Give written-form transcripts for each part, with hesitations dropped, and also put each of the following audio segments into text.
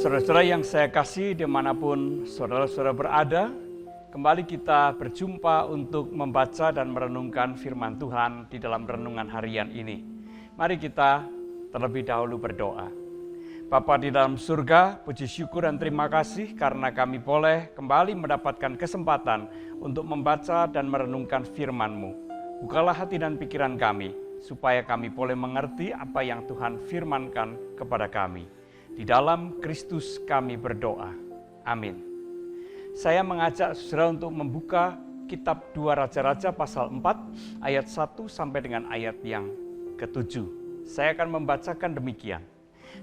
Saudara-saudara yang saya kasih dimanapun saudara-saudara berada, kembali kita berjumpa untuk membaca dan merenungkan firman Tuhan di dalam renungan harian ini. Mari kita terlebih dahulu berdoa. Bapa di dalam surga, puji syukur dan terima kasih karena kami boleh kembali mendapatkan kesempatan untuk membaca dan merenungkan firman-Mu. Bukalah hati dan pikiran kami, supaya kami boleh mengerti apa yang Tuhan firmankan kepada kami. Di dalam Kristus kami berdoa. Amin. Saya mengajak saudara untuk membuka kitab 2 Raja-Raja pasal 4 ayat 1 sampai dengan ayat yang ke-7. Saya akan membacakan demikian.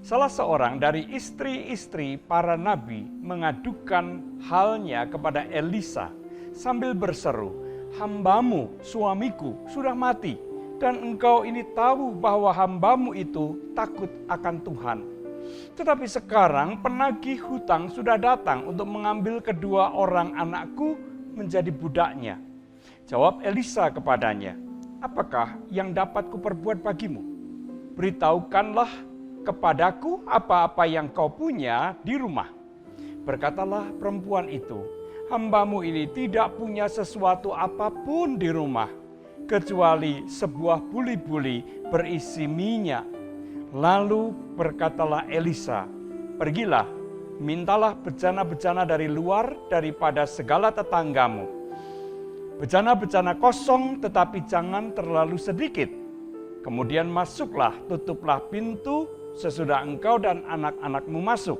Salah seorang dari istri-istri para nabi mengadukan halnya kepada Elisa sambil berseru, "Hambamu, suamiku, sudah mati, dan engkau ini tahu bahwa hambamu itu takut akan Tuhan. Tetapi sekarang penagih hutang sudah datang untuk mengambil kedua orang anakku menjadi budaknya." Jawab Elisa kepadanya, "Apakah yang dapat kuperbuat bagimu? Beritahukanlah kepadaku apa-apa yang kau punya di rumah." Berkatalah perempuan itu, "Hambamu ini tidak punya sesuatu apapun di rumah, kecuali sebuah buli-buli berisi minyak." Lalu berkatalah Elisa, "Pergilah, mintalah bejana-bejana dari luar daripada segala tetanggamu. Bejana-bejana kosong tetapi jangan terlalu sedikit. Kemudian masuklah, tutuplah pintu sesudah engkau dan anak-anakmu masuk.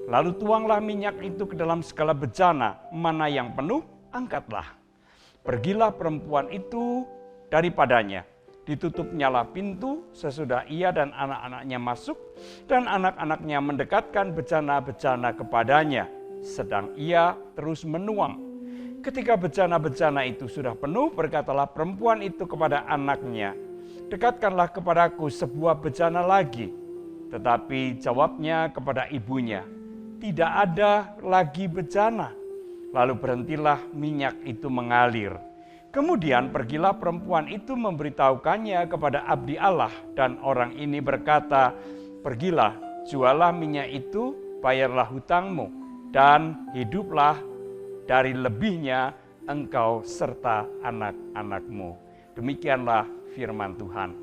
Lalu tuanglah minyak itu ke dalam segala bejana, mana yang penuh, angkatlah." Pergilah perempuan itu daripadanya. Ditutupnyalah pintu sesudah ia dan anak-anaknya masuk, dan anak-anaknya mendekatkan bejana-bejana kepadanya, sedang ia terus menuang. Ketika bejana-bejana itu sudah penuh, berkatalah perempuan itu kepada anaknya, "Dekatkanlah kepadaku sebuah bejana lagi." Tetapi jawabnya kepada ibunya, "Tidak ada lagi bejana." Lalu berhentilah minyak itu mengalir. Kemudian pergilah perempuan itu memberitahukannya kepada abdi Allah, dan orang ini berkata, "Pergilah, jualah minyak itu, bayarlah hutangmu, dan hiduplah dari lebihnya engkau serta anak-anakmu." Demikianlah firman Tuhan.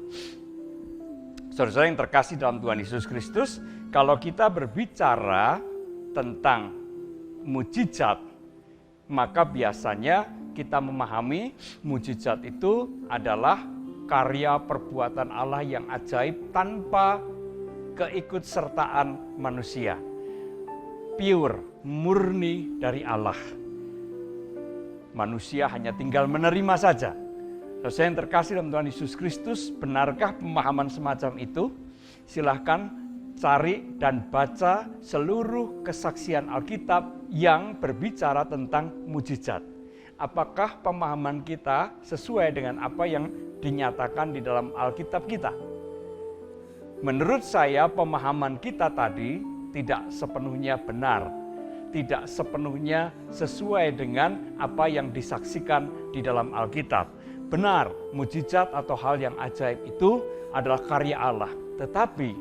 Saudara-saudara yang terkasih dalam Tuhan Yesus Kristus, kalau kita berbicara tentang mujizat, maka biasanya kita memahami mujizat itu adalah karya perbuatan Allah yang ajaib tanpa keikutsertaan manusia. Pure, murni dari Allah. Manusia hanya tinggal menerima saja. Saya yang terkasih dalam Tuhan Yesus Kristus, benarkah pemahaman semacam itu? Silahkan cari dan baca seluruh kesaksian Alkitab yang berbicara tentang mujizat. Apakah pemahaman kita sesuai dengan apa yang dinyatakan di dalam Alkitab kita? Menurut saya pemahaman kita tadi tidak sepenuhnya benar, tidak sepenuhnya sesuai dengan apa yang disaksikan di dalam Alkitab. Benar, mujizat atau hal yang ajaib itu adalah karya Allah, tetapi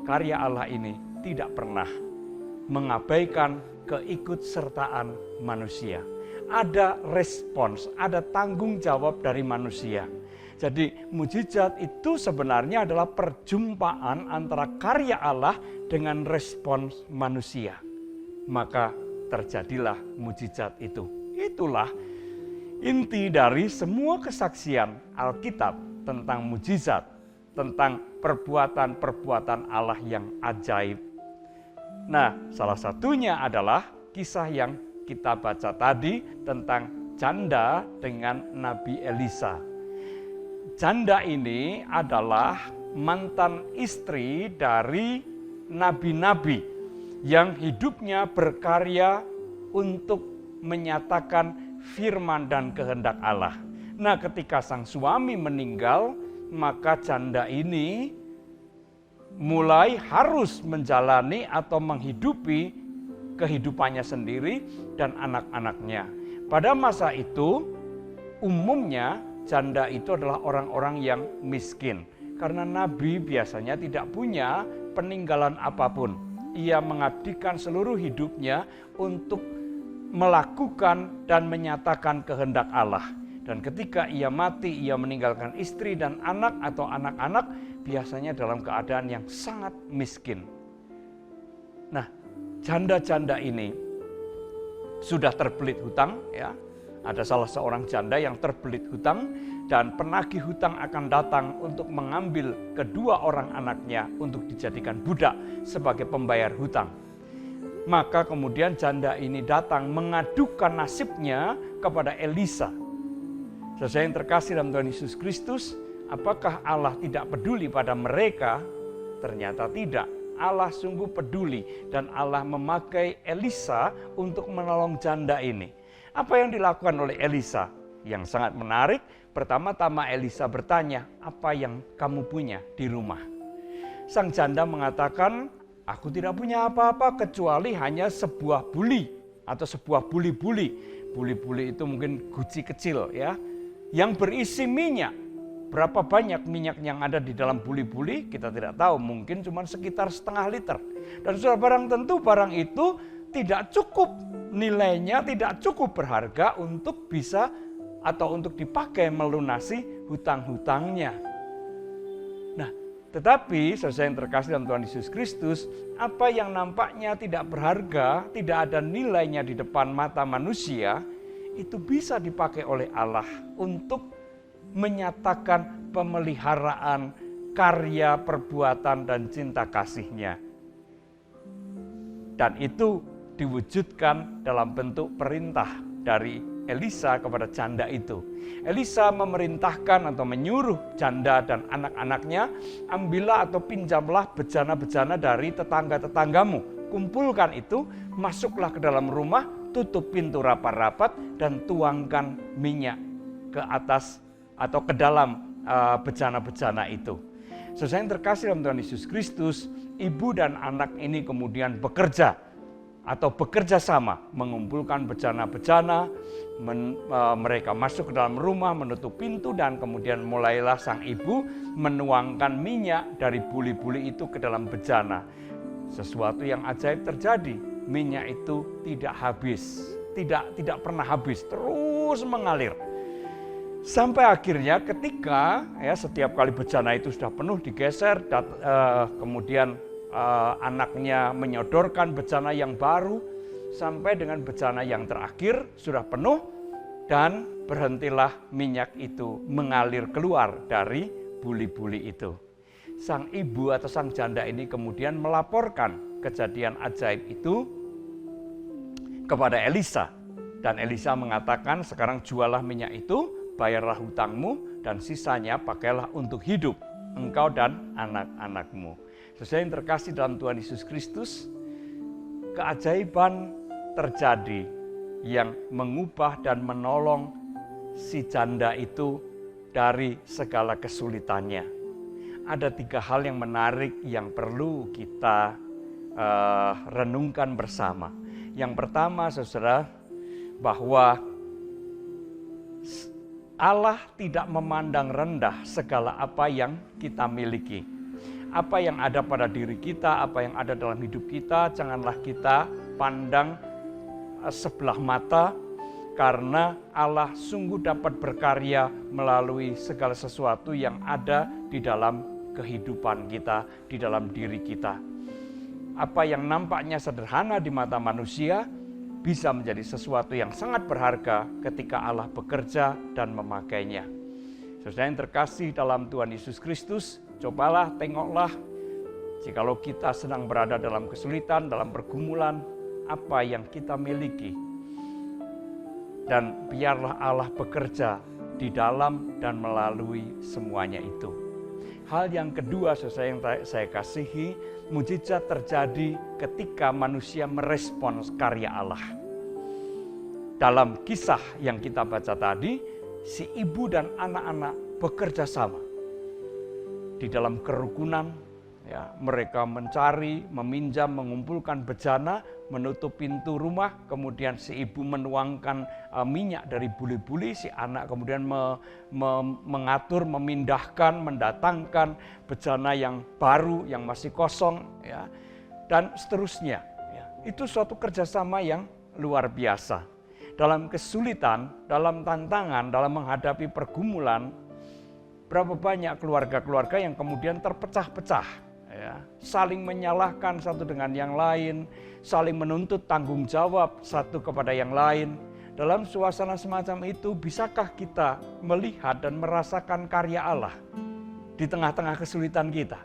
karya Allah ini tidak pernah mengabaikan keikutsertaan manusia. Ada respons, ada tanggung jawab dari manusia. Jadi mujizat itu sebenarnya adalah perjumpaan antara karya Allah dengan respons manusia. Maka terjadilah mujizat itu. Itulah inti dari semua kesaksian Alkitab tentang mujizat, tentang perbuatan-perbuatan Allah yang ajaib. Nah, salah satunya adalah kisah yang kita baca tadi tentang janda dengan Nabi Elisa. Janda ini adalah mantan istri dari nabi-nabi yang hidupnya berkarya untuk menyatakan firman dan kehendak Allah. Nah, ketika sang suami meninggal, maka janda ini mulai harus menjalani atau menghidupi kehidupannya sendiri dan anak-anaknya. Pada masa itu, umumnya janda itu adalah orang-orang yang miskin. Karena nabi biasanya tidak punya peninggalan apapun. ia mengabdikan seluruh hidupnya untuk melakukan dan menyatakan kehendak Allah. Dan ketika ia mati, ia meninggalkan istri dan anak atau anak-anak, biasanya dalam keadaan yang sangat miskin. Nah, janda-janda ini sudah terbelit hutang, ya. Ada salah seorang janda yang terbelit hutang dan penagih hutang akan datang untuk mengambil kedua orang anaknya untuk dijadikan budak sebagai pembayar hutang. Maka kemudian janda ini datang mengadukan nasibnya kepada Elisa. Saudara yang terkasih dalam Tuhan Yesus Kristus, apakah Allah tidak peduli pada mereka? Ternyata tidak. Allah sungguh peduli dan Allah memakai Elisa untuk menolong janda ini. Apa yang dilakukan oleh Elisa? Yang sangat menarik, pertama-tama Elisa bertanya, apa yang kamu punya di rumah? Sang janda mengatakan, aku tidak punya apa-apa kecuali hanya sebuah buli atau sebuah buli-buli. Buli-buli itu mungkin guci kecil ya, yang berisi minyak. Berapa banyak minyak yang ada di dalam buli-buli kita tidak tahu, mungkin cuma sekitar setengah liter. Dan sudah barang tentu barang itu tidak cukup nilainya, tidak cukup berharga untuk bisa atau untuk dipakai melunasi hutang-hutangnya. Nah, tetapi saudara yang terkasih dalam Tuhan Yesus Kristus, apa yang nampaknya tidak berharga, tidak ada nilainya di depan mata manusia, itu bisa dipakai oleh Allah untuk menyatakan pemeliharaan karya, perbuatan, dan cinta kasih-Nya. Dan itu diwujudkan dalam bentuk perintah dari Elisa kepada janda itu. Elisa memerintahkan atau menyuruh janda dan anak-anaknya, ambillah atau pinjamlah bejana-bejana dari tetangga-tetanggamu. Kumpulkan itu, masuklah ke dalam rumah, tutup pintu rapat-rapat, dan tuangkan minyak ke atas atau ke dalam bejana-bejana itu. Saudara yang terkasih dalam Tuhan Yesus Kristus, ibu dan anak ini kemudian bekerja atau bekerja sama mengumpulkan bejana-bejana, mereka masuk ke dalam rumah, menutup pintu, dan kemudian mulailah sang ibu menuangkan minyak dari buli-buli itu ke dalam bejana. Sesuatu yang ajaib terjadi, minyak itu tidak habis, tidak pernah habis, terus mengalir. Sampai akhirnya ketika setiap kali bejana itu sudah penuh digeser, kemudian anaknya menyodorkan bejana yang baru sampai dengan bejana yang terakhir sudah penuh dan berhentilah minyak itu mengalir keluar dari buli-buli itu. Sang ibu atau sang janda ini kemudian melaporkan kejadian ajaib itu kepada Elisa, dan Elisa mengatakan, sekarang jualah minyak itu, bayarlah hutangmu, dan sisanya pakailah untuk hidup engkau dan anak-anakmu. Saudara yang terkasih dalam Tuhan Yesus Kristus, keajaiban terjadi yang mengubah dan menolong si janda itu dari segala kesulitannya. Ada 3 hal yang menarik yang perlu kita renungkan bersama. Yang pertama, saudara, bahwa Allah tidak memandang rendah segala apa yang kita miliki. Apa yang ada pada diri kita, apa yang ada dalam hidup kita, janganlah kita pandang sebelah mata, karena Allah sungguh dapat berkarya melalui segala sesuatu yang ada di dalam kehidupan kita, di dalam diri kita. Apa yang nampaknya sederhana di mata manusia bisa menjadi sesuatu yang sangat berharga ketika Allah bekerja dan memakainya. Saudara yang terkasih dalam Tuhan Yesus Kristus, cobalah, tengoklah, jikalau kita sedang berada dalam kesulitan, dalam pergumulan, apa yang kita miliki. Dan biarlah Allah bekerja di dalam dan melalui semuanya itu. Hal yang kedua, saudara yang saya kasihi, mujizat terjadi ketika manusia merespons karya Allah. Dalam kisah yang kita baca tadi, si ibu dan anak-anak bekerja sama. Di dalam kerukunan, mereka mencari, meminjam, mengumpulkan bejana, menutup pintu rumah, kemudian si ibu menuangkan minyak dari buli-buli, si anak kemudian mengatur, memindahkan, mendatangkan bejana yang baru, yang masih kosong. dan seterusnya. Ya, itu suatu kerjasama yang luar biasa. Dalam kesulitan, dalam tantangan, dalam menghadapi pergumulan, berapa banyak keluarga-keluarga yang kemudian terpecah-pecah, ya, saling menyalahkan satu dengan yang lain, saling menuntut tanggung jawab satu kepada yang lain. Dalam suasana semacam itu, bisakah kita melihat dan merasakan karya Allah di tengah-tengah kesulitan kita?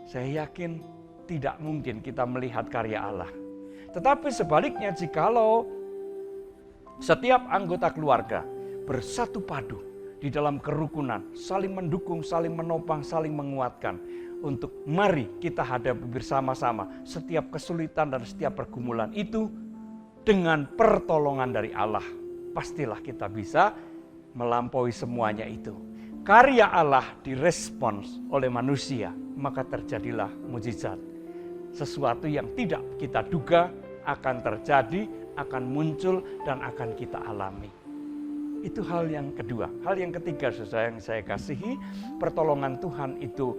Saya yakin tidak mungkin kita melihat karya Allah. Tetapi sebaliknya, jikalau setiap anggota keluarga bersatu padu di dalam kerukunan, saling mendukung, saling menopang, saling menguatkan, untuk mari kita hadapi bersama-sama setiap kesulitan dan setiap pergumulan itu dengan pertolongan dari Allah. Pastilah kita bisa melampaui semuanya itu. Karya Allah direspons oleh manusia, maka terjadilah mujizat. Sesuatu yang tidak kita duga akan terjadi, akan muncul, dan akan kita alami. Itu hal yang kedua. Hal yang ketiga, saudara yang saya kasihi, pertolongan Tuhan itu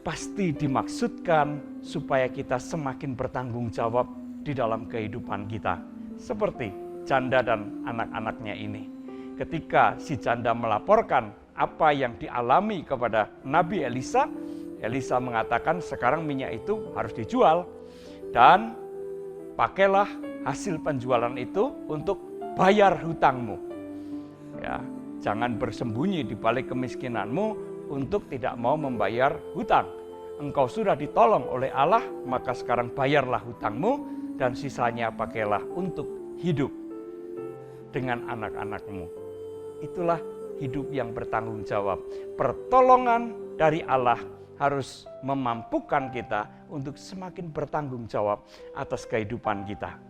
pasti dimaksudkan supaya kita semakin bertanggung jawab di dalam kehidupan kita. Seperti janda dan anak-anaknya ini. Ketika si janda melaporkan apa yang dialami kepada Nabi Elisa, Elisa mengatakan sekarang minyak itu harus dijual dan pakailah hasil penjualan itu untuk bayar hutangmu. Ya, jangan bersembunyi di balik kemiskinanmu untuk tidak mau membayar hutang. Engkau sudah ditolong oleh Allah, maka sekarang bayarlah hutangmu dan sisanya pakailah untuk hidup dengan anak-anakmu. Itulah hidup yang bertanggung jawab. Pertolongan dari Allah harus memampukan kita untuk semakin bertanggung jawab atas kehidupan kita.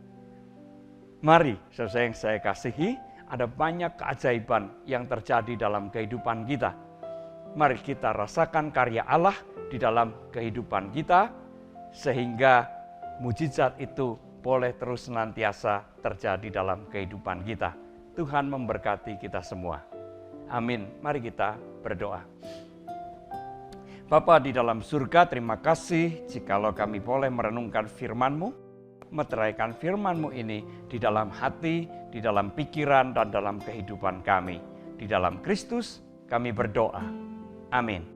Mari, saudara yang saya kasihi, ada banyak keajaiban yang terjadi dalam kehidupan kita. Mari kita rasakan karya Allah di dalam kehidupan kita, sehingga mujizat itu boleh terus senantiasa terjadi dalam kehidupan kita. Tuhan memberkati kita semua. Amin. Mari kita berdoa. Bapa di dalam surga, terima kasih jikalau kami boleh merenungkan firman-Mu, meteraikan firman-Mu ini di dalam hati, di dalam pikiran, dan dalam kehidupan kami. Di dalam Kristus kami berdoa. Amin.